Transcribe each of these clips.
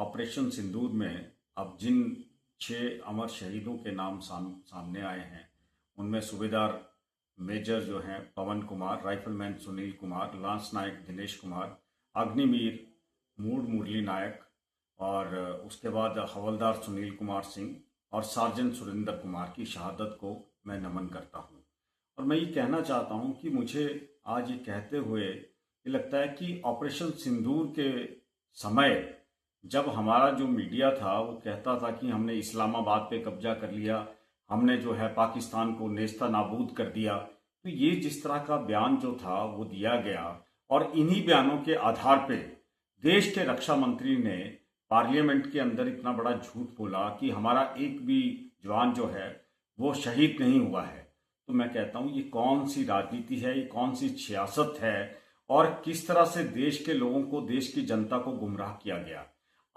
Operation सिंदूर में अब जिन 6 अमर शहीदों के नाम सामने आए हैं, उनमें सूबेदार मेजर जो हैं पवन कुमार, राइफलमैन सुनील कुमार, लांस नायक दिनेश कुमार, अग्निवीर मुरली नायक और उसके बाद हवलदार सुनील कुमार सिंह और सार्जेंट सुरेंद्र कुमार की शहादत को मैं नमन करता हूं। और मैं ये कहना चाहता हूं कि मुझे आज ये कहते हुए ये लगता है कि ऑपरेशन सिंदूर के समय जब हमारा जो मीडिया था वो कहता था कि हमने इस्लामाबाद पे कब्जा कर लिया, हमने जो है पाकिस्तान को नेस्ता नाबूद कर दिया, तो ये जिस तरह का बयान जो था वो दिया गया और इन्हीं बयानों के आधार पे देश के रक्षा मंत्री ने पार्लियामेंट के अंदर इतना बड़ा झूठ बोला कि हमारा एक भी जवान जो है वो शहीद नहीं हुआ है। तो मैं कहता हूँ ये कौन सी राजनीति है, ये कौन सी सियासत है और किस तरह से देश के लोगों को, देश की जनता को गुमराह किया गया।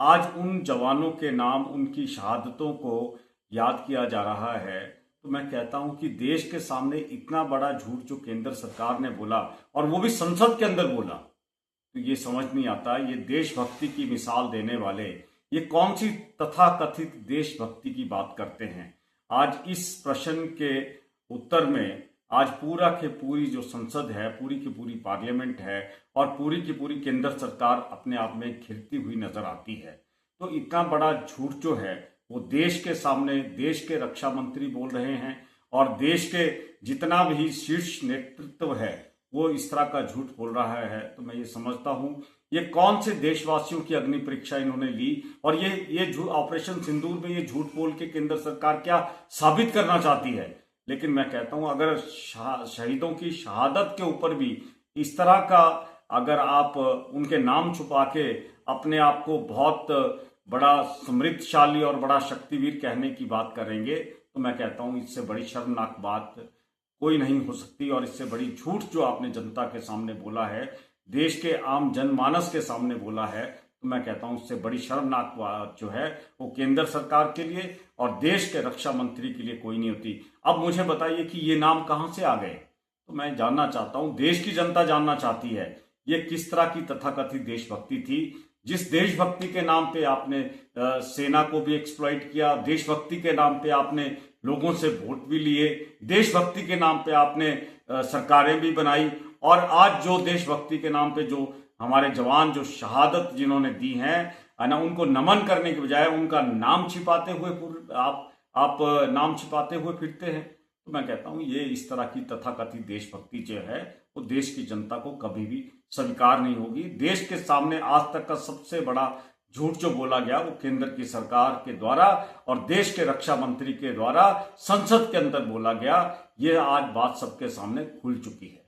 आज उन जवानों के नाम, उनकी शहादतों को याद किया जा रहा है। तो मैं कहता हूं कि देश के सामने इतना बड़ा झूठ जो केंद्र सरकार ने बोला और वो भी संसद के अंदर बोला, तो ये समझ नहीं आता ये देशभक्ति की मिसाल देने वाले ये कौन सी तथाकथित देशभक्ति की बात करते हैं। आज इस प्रश्न के उत्तर में आज पूरा के पूरी जो संसद है, पूरी की पूरी पार्लियामेंट है और पूरी की पूरी केंद्र सरकार अपने आप में घिरती हुई नजर आती है। तो इतना बड़ा झूठ जो है वो देश के सामने देश के रक्षा मंत्री बोल रहे हैं और देश के जितना भी शीर्ष नेतृत्व है वो इस तरह का झूठ बोल रहा है। तो मैं ये समझता हूं ये कौन से देशवासियों की अग्नि परीक्षा इन्होंने ली और ये झूठ ऑपरेशन सिंदूर में ये झूठ बोल के केंद्र सरकार क्या साबित करना चाहती है। लेकिन मैं कहता हूं अगर शहीदों की शहादत के ऊपर भी इस तरह का अगर आप उनके नाम छुपा के अपने आप को बहुत बड़ा समृद्धशाली और बड़ा शक्तिवीर कहने की बात करेंगे, तो मैं कहता हूं इससे बड़ी शर्मनाक बात कोई नहीं हो सकती। और इससे बड़ी झूठ जो आपने जनता के सामने बोला है, देश के आम जनमानस के सामने बोला है, तो मैं कहता हूं उससे बड़ी शर्मनाक बात जो है वो केंद्र सरकार के लिए और देश के रक्षा मंत्री के लिए कोई नहीं होती। अब मुझे बताइए कि ये नाम कहां से आ गए, तो मैं जानना चाहता हूं, देश की जनता जानना चाहती है ये किस तरह की तथाकथित देशभक्ति थी। जिस देशभक्ति के नाम पे आपने सेना को भी एक्सप्लॉइट किया, देशभक्ति के नाम पे आपने लोगों से वोट भी लिए, देशभक्ति के नाम पे आपने सरकारें भी बनाई और आज जो देशभक्ति के नाम पे जो हमारे जवान जो शहादत जिन्होंने दी है ना, उनको नमन करने के बजाय उनका नाम छिपाते हुए आप नाम छिपाते हुए फिरते हैं। तो मैं कहता हूं ये इस तरह की तथाकथित देशभक्ति जो है वो देश की जनता को कभी भी स्वीकार नहीं होगी। देश के सामने आज तक का सबसे बड़ा झूठ जो बोला गया वो केंद्र की सरकार के द्वारा और देश के रक्षा मंत्री के द्वारा संसद के अंदर बोला गया, ये आज बात सबके सामने खुल चुकी है।